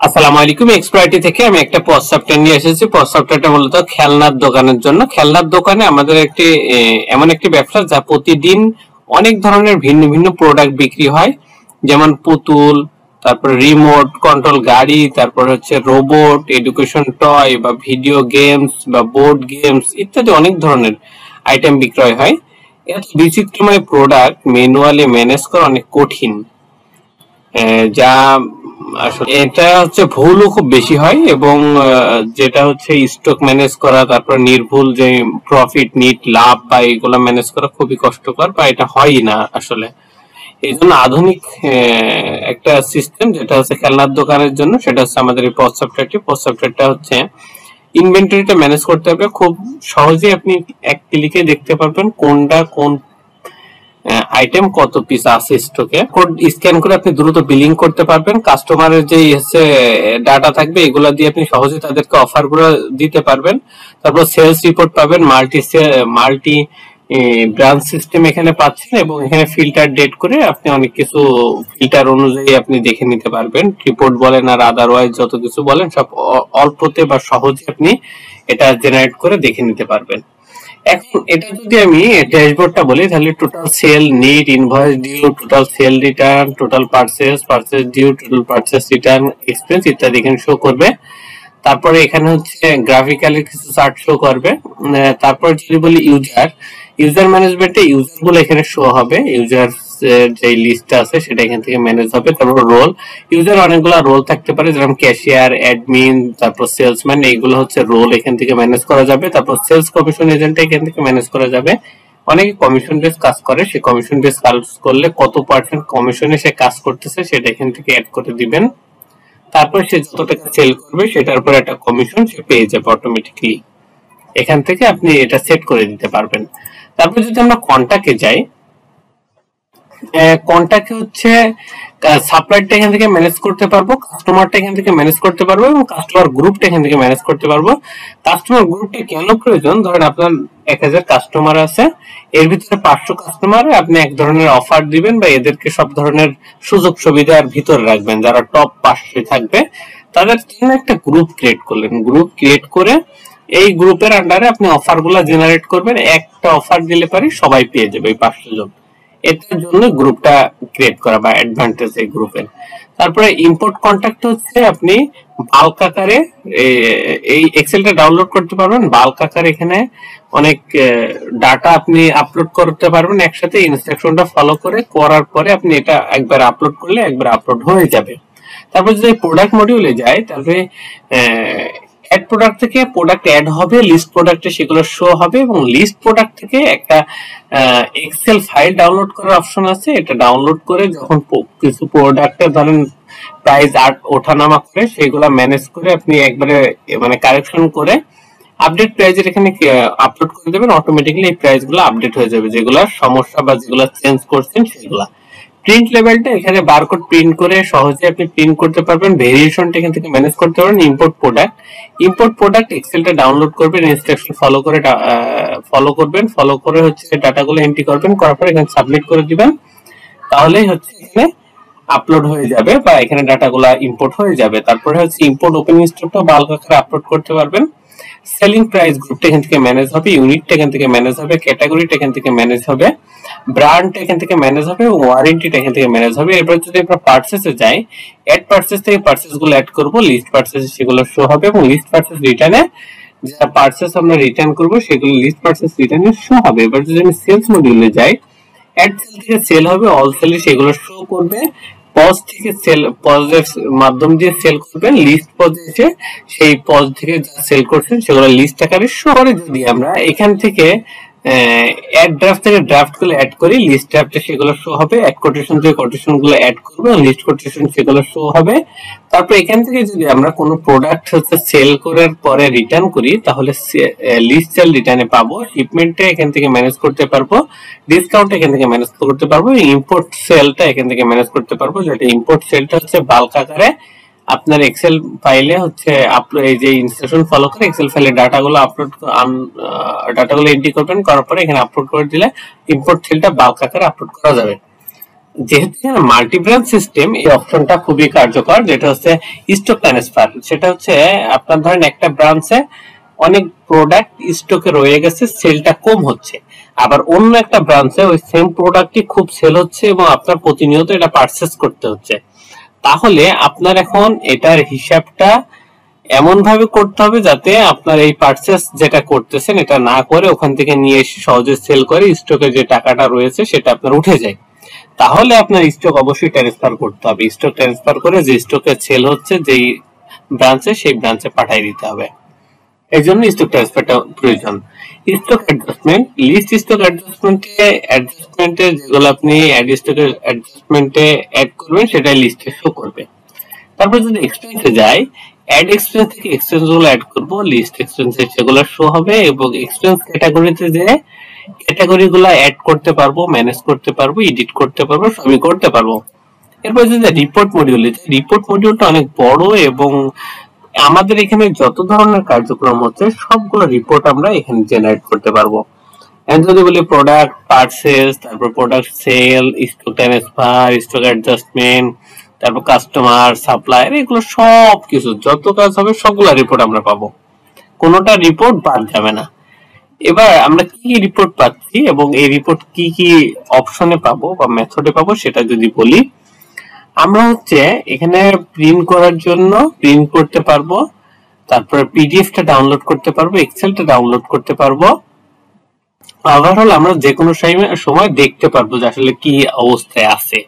আসসালামু আলাইকুম। এক্সপার্টি থেকে আমি একটা পজ সফটওয়্যার নিয়ে এসেছি। পজ সফটওয়্যারটা মূলত খেলনার দোকানের জন্য। খেলনার দোকানে আমাদের এমন একটি ব্যবসা যা প্রতিদিন অনেক ধরনের ভিন্ন ভিন্ন প্রোডাক্ট বিক্রি হয়, যেমন পুতুল, তারপর রিমোট কন্ট্রোল গাড়ি, তারপর হচ্ছে রোবট, এডুকেশন টয় বা ভিডিও গেমস বা বোর্ড গেমস ইত্যাদি অনেক ধরনের আইটেম বিক্রয় হয়। এত বিচিত্রময় প্রোডাক্ট ম্যানুয়ালি ম্যানেজ করা অনেক কঠিন, যা আসলে এটা হচ্ছে ভুলও খুব বেশি হয়, এবং যেটা হচ্ছে স্টক ম্যানেজ করা, তারপর নির্ভুল যে প্রফিট নিট লাভ বা এগুলো ম্যানেজ করা খুবই কষ্টকর, বা এটা হয়ই না আসলে। এই জন্য আধুনিক একটা সিস্টেম যেটা হচ্ছে খেলনার দোকানের জন্য, সেটা হচ্ছে আমাদের এই পজ সফটওয়্যারটি। পজ সফটওয়্যারটা হচ্ছে ইনভেন্টরিটা ম্যানেজ করতে হবে খুব সহজেই। আপনি এক ক্লিকে দেখতে পারবেন কোনটা কোন আইটেম কত পিস আছে স্টকে। কোড স্ক্যান করে আপনি দ্রুত বিলিং করতে পারবেন। কাস্টমারের যে হচ্ছে ডাটা থাকবে, এগুলা দিয়ে আপনি সহজে তাদেরকে অফার গুলো দিতে পারবেন। তারপর সেলস রিপোর্ট পাবেন, মাল্টি ব্রাঞ্চ সিস্টেম এখানে পাচ্ছেন, এবং এখানে ফিল্টার ডেট করে আপনি অনেক কিছু ফিল্টার অনুযায়ী আপনি দেখে নিতে পারবেন। রিপোর্ট বলেন আর আদারওয়াইজ যত কিছু বলেন সব অল্পতে বা সহজে আপনি এটা জেনারেট করে দেখে নিতে পারবেন। এখন এটা যদি আমি ড্যাশবোর্ডটা বলি, তাহলে total sale, net, invoice due, total sale return, total purchase due, total purchase return, expense ইত্যাদি এখানে শো করবে। তারপরে এখানে হচ্ছে গ্রাফিক্যালি কিছু চার্ট শো করবে। তারপর যদি বলি ইউজার ম্যানেজমেন্টে ইউজার গুলো এখানে শো হবে। ইউজার যে লিস্টটা আছে সেটা এখান থেকে ম্যানেজ হবে। তারপর রোল, ইউজার অনেকগুলো রোল থাকতে পারে, যেমন ক্যাশিয়ার, অ্যাডমিন, তারপর সেলসম্যান, এইগুলো হচ্ছে রোল এখান থেকে ম্যানেজ করা যাবে। তারপর সেলস কমিশন এজেন্ট এখান থেকে ম্যানেজ করা যাবে। অনেকে কমিশন বেস কাজ করে, সেই কমিশন বেস কাজ করলে কত পার্সেন্ট কমিশনে সে কাজ করতেছে সেটা এখান থেকে অ্যাড করে দিবেন। তারপর সে যত টাকা সেল করবে সেটার উপর একটা কমিশন সে পেয়ে যাবে অটোমেটিকলি। এখান থেকে আপনি এটা সেট করে দিতে পারবেন। তারপর যদি আমরা কন্টাক্টে যাই, কন্টাক্ট হচ্ছে সাপ্লাইটা এখান থেকে ম্যানেজ করতে পারবো, কাস্টমারটা এখান থেকে ম্যানেজ করতে পারবো, এবং কাস্টমার গ্রুপটা এখান থেকে ম্যানেজ করতে পারবো। কাস্টমার গ্রুপটা কেন প্রয়োজন? ধরেন আপনার 1000 কাস্টমার আছে, এর ভিতরে 500 কাস্টমার আপনি এক ধরনের অফার দিবেন বা এদেরকে সব ধরনের সুযোগ সুবিধার ভিতরে রাখবেন। যারা টপ 500 থাকবে তাদের জন্য একটা গ্রুপ ক্রিয়েট করলেন। গ্রুপ ক্রিয়েট করে এই গ্রুপের আন্ডারে আপনি অফার গুলা জেনারেট করবেন। একটা অফার দিলে পারে সবাই পেয়ে যাবে, এই 500 জন। এটার জন্য গ্রুপটা ক্রিয়েট করা বা অ্যাডভান্টেজ এই গ্রুপের। তারপরে ইম্পোর্ট কন্টাক্ট হচ্ছে আপনি বাল্ক আকারে এই এক্সেলটা ডাউনলোড করতে পারবেন। বাল্ক আকারে এখানে অনেক ডাটা আপনি আপলোড করতে পারবেন একসাথে। ইনস্ট্রাকশনটা ফলো করার পরে আপনি এটা একবার আপলোড করলে একবার আপলোড হয়ে যাবে। তারপর যদি প্রোডাক্ট মডিউলে যায়, তারপরে অ্যাড প্রোডাক্ট থেকে প্রোডাক্ট অ্যাড হবে, লিস্ট প্রোডাক্টে সেগুলো শো হবে, এবং লিস্ট প্রোডাক্ট থেকে একটা এক্সেল ফাইল ডাউনলোড করার অপশন আছে। এটা ডাউনলোড করে যখন কিছু প্রোডাক্টের ধরেন প্রাইস ওঠানামা করে সেগুলো ম্যানেজ করে আপনি একবারে মানে কারেকশন করে আপডেট প্রাইজের এখানে আপলোড করে দেবেন। অটোমেটিক্যালি এই প্রাইস গুলো আপডেট হয়ে যাবে, যেগুলো সমস্যা বা যেগুলো চেঞ্জ করছেন সেগুলা। প্রিন্ট লেভেলটা এখানে বারকোড প্রিন্ট করে সহজে আপনি প্রিন্ট করতে পারবেন। ভেরিয়েশনটা এখান থেকে ম্যানেজ করতে পারবেন। ইম্পোর্ট প্রোডাক্ট এক্সেলটা ডাউনলোড করবেন, ইনস্ট্রাকশন ফলো করে হচ্ছে ডাটাগুলো এন্ট্রি করবেন, করার পর এখানে সাবমিট করে দিবেন। তাহলেই হচ্ছে এখানে আপলোড হয়ে যাবে বা এখানে ডাটাগুলো ইম্পোর্ট হয়ে যাবে। তারপরে হচ্ছে ইম্পোর্ট ওপেন স্টকটা বাল্ক আকারে আপলোড করতে পারবেন। সেলিং প্রাইস গ্রুপটা এখান থেকে ম্যানেজ হবে, ইউনিটটা এখান থেকে ম্যানেজ হবে, ক্যাটাগরিটা এখান থেকে ম্যানেজ হবে, ব্র্যান্ডটা এখান থেকে ম্যানেজ হবে, এবং ওয়ারেন্টিটা এখান থেকে ম্যানেজ হবে। এরপর যদি আমরা পারচেজে যাই, অ্যাড পারচেজ থেকে পারচেজ গুলো অ্যাড করব, লিস্ট পারচেজে সেগুলো শো হবে, এবং লিস্ট পারচেজ রিটার্নে যা পারচেজ আমরা রিটার্ন করব সেগুলো লিস্ট পারচেজ রিটার্নে শো হবে। এবার যদি আমি সেলস মডিউলে যাই, অ্যাড সেল থেকে সেল হবে, অল সেলে সেগুলো শো করবে। পজ থেকে পজের মাধ্যম দিয়ে সেল করবেন, লিস্ট পজে এসে সেই পজ থেকে যা সেল করছেন সেগুলো লিস্ট আকারে শো করে। যদি আমরা এখান থেকে অ্যাড ড্রাফট থেকে ড্রাফট গুলো অ্যাড করি, লিস্ট ড্রাফটে সেগুলো শো হবে। অ্যাড কোটেশন থেকে কোটেশন গুলো অ্যাড করবো, লিস্ট কোটেশন সেগুলো শো হবে। তারপর এখান থেকে যদি আমরা কোনো প্রোডাক্ট হচ্ছে সেল করার পরে রিটার্ন করি, তাহলে লিস্ট সেল রিটার্নে পাবো। শিপমেন্টটা এখান থেকে ম্যানেজ করতে পারবো, ডিসকাউন্ট এখান থেকে ম্যানেজ করতে পারবো, ইম্পোর্ট সেলটা এখান থেকে ম্যানেজ করতে পারবো। যেটা ইম্পোর্ট সেলটা হচ্ছে বাল্ক আকারে আপনার এক্সেল ফাইলে হচ্ছে এই যে ইনস্ট্রাকশন ফলো করে এক্সেল ফাইলে ডাটাগুলো এন্ট্রি করবেন, করার পরে এখানে আপলোড করে দিলে ইম্পোর্ট সেলটা বাল্ক আকারে আপলোড করা যাবে। যেহেতু মাল্টি ব্রাঞ্চ সিস্টেম, এই অপশনটা খুবই কার্যকর, যেটা হচ্ছে স্টক ট্রান্সফার। সেটা হচ্ছে আপনার ধরেন একটা ব্রাঞ্চে অনেক প্রোডাক্ট স্টকে রয়ে গেছে, সেলটা কম হচ্ছে, আবার অন্য একটা ব্রাঞ্চে ওই সেম প্রোডাক্টই খুব সেল হচ্ছে এবং আপনার প্রতিনিয়ত এটা পারচেস করতে হচ্ছে। তাহলে আপনার এখন এটার হিসাবটা এমন ভাবে করতে হবে যাতে আপনার এই পারচেস যেটা করতেছেন এটা না করে ওখান থেকে নিয়ে এসে সহজে সেল করে স্টকে যে টাকাটা রয়েছে সেটা আপনার উঠে যায়। তাহলে আপনার স্টক অবশ্যই ট্রান্সফার করতে হবে, স্টক ট্রান্সফার করে যে স্টকে সেল হচ্ছে যেই ব্রাঞ্চে সেই ব্রাঞ্চে পাঠিয়ে দিতে হবে। এই জন্য স্টক ট্রান্সফারটা প্রয়োজন। স্টক অ্যাডজাস্টমেন্ট, লিস্ট স্টক অ্যাডজাস্টমেন্টে যেগুলো আপনি স্টকের অ্যাডজাস্টমেন্টে অ্যাড করবেন সেটা লিস্টে শো করবে। তারপর যদি এক্সপেন্সে যাই, অ্যাড এক্সপেন্স থেকে এক্সপেন্স গুলো অ্যাড করব, লিস্ট এক্সপেন্সে সেগুলো শো হবে এবং এক্সপেন্স ক্যাটাগরিতে যে ক্যাটাগরি গুলো অ্যাড করতে পারবো, ম্যানেজ করতে পারবো, এডিট করতে পারবো, সবই করতে পারবো। এরপর যদি রিপোর্ট মডিউল, রিপোর্ট মডিউলটা অনেক বড় এবং আমাদের এখানে যত ধরনের কার্যক্রম হচ্ছে সবগুলো রিপোর্ট আমরা এখানে জেনারেট করতে পারবো। যদি বলি প্রোডাক্ট পারচেজ, তারপর product sale, stock transfer, stock adjustment, তারপর কাস্টমার, সাপ্লায়ার, এগুলো সব কিছু যত কাজ হবে সবগুলো রিপোর্ট আমরা পাবো, কোনোটা রিপোর্ট বাদ যাবে না। এবার আমরা কি কি রিপোর্ট পাচ্ছি এবং এই রিপোর্ট কি কি অপশনে পাবো বা মেথডে পাবো সেটা যদি বলি, আমরা হচ্ছে এখানে প্রিন্ট করার জন্য প্রিন্ট করতে পারবো, তারপরে পিডিএফটা ডাউনলোড করতে পারবো, এক্সেলটা ডাউনলোড করতে পারবো। ওভারঅল আমরা যে কোনো সময় দেখতে পারবো যে আসলে কি অবস্থায় আছে।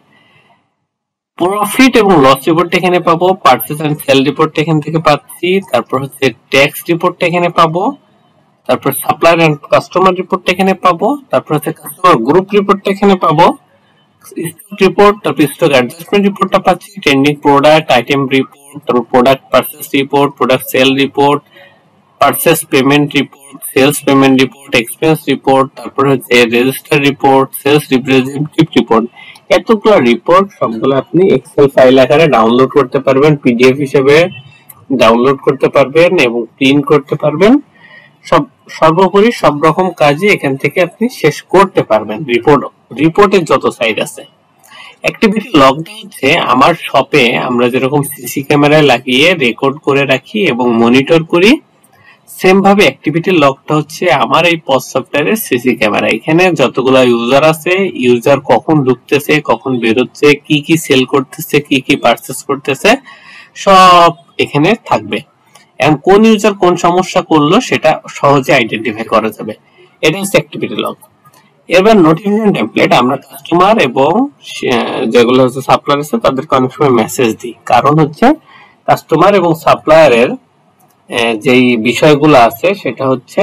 প্রফিট এবং লস রিপোর্ট এখানে পাবো, পারচেজ এন্ড সেল রিপোর্ট এখান থেকে পাচ্ছি, তারপর হচ্ছে ট্যাক্স রিপোর্ট এখানে পাবো, তারপর সাপ্লায়ার এন্ড কাস্টমার রিপোর্ট এখানে পাবো, তারপর হচ্ছে কাস্টমার গ্রুপ রিপোর্ট এখানে পাবো, স্টক রিপোর্ট, তারপর স্টক অ্যাডজাস্টমেন্ট রিপোর্টটা পাচ্ছি, ট্রেন্ডিং প্রোডাক্ট আইটেম রিপোর্ট, তারপর product purchase report, product sale report, purchase payment report, sales payment report, expense report, তারপর হচ্ছে register report, sales representative report. এতগুলো রিপোর্ট সবগুলো আপনি এক্সেল ফাইল আকারে ডাউনলোড করতে পারবেন, পিডিএফ হিসেবে ডাউনলোড করতে পারবেন এবং প্রিন্ট করতে পারবেন। সর্বোপরি সব রকম কাজই এখান থেকে আপনি শেষ করতে পারবেন। রিপোর্টের যত সাইড আছে। অ্যাক্টিভিটি লগটা হচ্ছে আমার শপে আমরা যেরকম সিসি ক্যামেরায় লাগিয়ে রেকর্ড করে রাখি এবং মনিটর করি, সেম ভাবে অ্যাক্টিভিটি লগটা হচ্ছে আমার এই পজ সফটওয়্যারের সিসি ক্যামেরা। এখানে যতগুলো ইউজার আছে, ইউজার কখন ঢুকতেছে, কখন বেরোচ্ছে, কি কি সেল করতেছে, কি কি পারচেজ করতেছে, সব এখানে থাকবে। এবং কোন ইউজার কোন সমস্যা করলো সেটা সহজে আইডেন্টিফাই করা যাবে। এটা হচ্ছে অ্যাক্টিভিটি লগ। এবার নোটিফিকেশন টেমপ্লেট, আমরা কাস্টমার এবং যেগুলো হচ্ছে সাপ্লায়ার আছে তাদেরকে অনেক সময় মেসেজ দিই, কারণ হচ্ছে কাস্টমার এবং সাপ্লায়ারের যেই বিষয়গুলো আছে সেটা হচ্ছে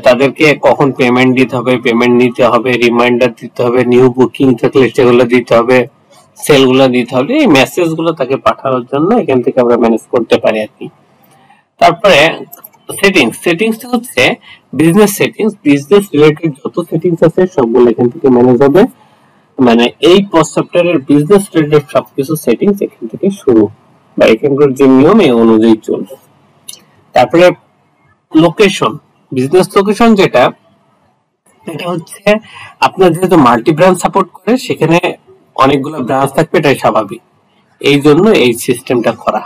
তাদেরকে কখন পেমেন্ট দিতে হবে, পেমেন্ট নিতে হবে, রিমাইন্ডার দিতে হবে, নিউ বুকিং থাকলে সেগুলো দিতে হবে, সেলগুলো দিতে হবে, এই মেসেজগুলো তাকে পাঠানোর জন্য এখান থেকে আমরা ম্যানেজ করতে পারি আর কি। তারপরে সেটিংস হচ্ছে বিজনেস সেটিংস, বিজনেস রিলেটেড যত সেটিংস আছে সবগুলো এখান থেকে ম্যানেজ হবে। মানে এই পজ সফটওয়্যারের বিজনেস রিলেটেড সবকিছু সেটিংস এখান থেকে শুরু বা এখানকার যে নিয়ম এই অনুযায়ী চলবে। তারপরে লোকেশন, বিজনেস লোকেশন যেটা, এটা হচ্ছে আপনার যেহেতু মাল্টি ব্রাঞ্চ সাপোর্ট করে সেখানে অনেকগুলো ব্রাঞ্চ থাকবে, এটাই স্বাভাবিক, এই জন্য এই সিস্টেমটা করা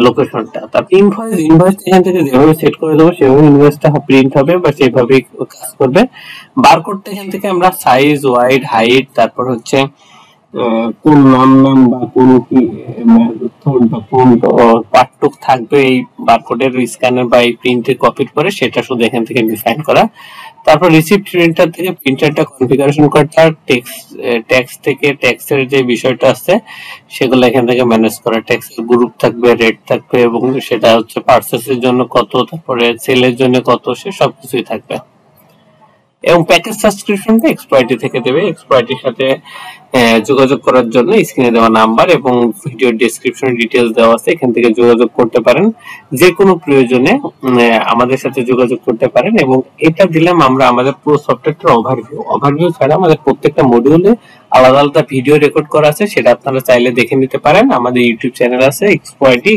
লোকেশনটা। তারপর ইনভয়েস এখান থেকে যেভাবে সেট করে দেবো সেভাবে ইনভয়েসটা প্রিন্ট হবে বা সেভাবে কাজ করবে। বারকোডটা এখান থেকে আমরা সাইজ, ওয়াইড, হাইট, তারপর হচ্ছে কোন নাম বা কোন কি বা কোন পার্টটুক থাকবে এই বারকোডের স্ক্যানার বা এই প্রিন্টের কপির পরে সেটা শুধু এখান থেকে ডিফাইন করা। তারপর রিসিপ্ট প্রিন্টার থেকে প্রিন্টারটা কনফিগারেশন করা, ট্যাক্স থেকে ট্যাক্সের যে বিষয়টা আছে সেগুলো এখান থেকে ম্যানেজ করা, ট্যাক্সের গ্রুপ থাকবে, রেট থাকবে এবং সেটা হচ্ছে পারচেসের জন্য কত, তারপরে সেলের জন্য কত, সে সবকিছুই থাকবে। এবং প্যাকেজ সাবস্ক্রিপশনটা এক্সপ্লয়েটি থেকে দেবে। এক্সপ্লয়েটির সাথে যোগাযোগ করার জন্য স্ক্রিনে দেওয়া নাম্বার এবং ভিডিও ডেসক্রিপশনে ডিটেইলস দেওয়া আছে, এখান থেকে যোগাযোগ করতে পারেন। যে কোনো প্রয়োজনে আমাদের সাথে যোগাযোগ করতে পারেন। এবং এটা দিলাম আমরা আমাদের পুরো সফটওয়্যারটার ওভারভিউ ছাড়া আমাদের প্রত্যেকটা মডিউলে আলাদা আলাদা ভিডিও রেকর্ড করা আছে, সেটা আপনারা চাইলে দেখে নিতে পারেন। আমাদের ইউটিউব চ্যানেল আছে এক্সপ্লয়েটি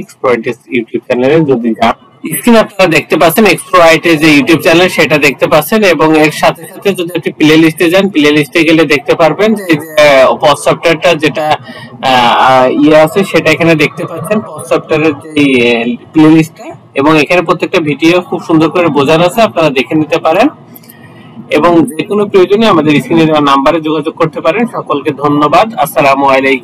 ইউটিউব চ্যানেলে যদি যান স্ক্রিনে আপনারা দেখতে পাচ্ছেন এক্সপ্লোরাইট এর যে ইউটিউব চ্যানেল সেটা দেখতে পাচ্ছেন, এবং এর সাথে সাথে যদি আপনি প্লে লিস্টে যান, প্লে লিস্টে গেলে দেখতে পারবেন যে পজ সফটওয়্যারটা যেটা আছে সেটা এখানে দেখতে পাচ্ছেন, পজ সফটওয়্যারের যে প্লে লিস্টটা, এবং এখানে প্রত্যেকটা ভিডিও খুব সুন্দর করে বোঝানো আছে, আপনারা দেখে নিতে পারেন। এবং যে কোনো প্রয়োজনে আমাদের স্ক্রিনে দেওয়া নাম্বারে যোগাযোগ করতে পারেন। সকলকে ধন্যবাদ। আসসালামু আলাইকুম।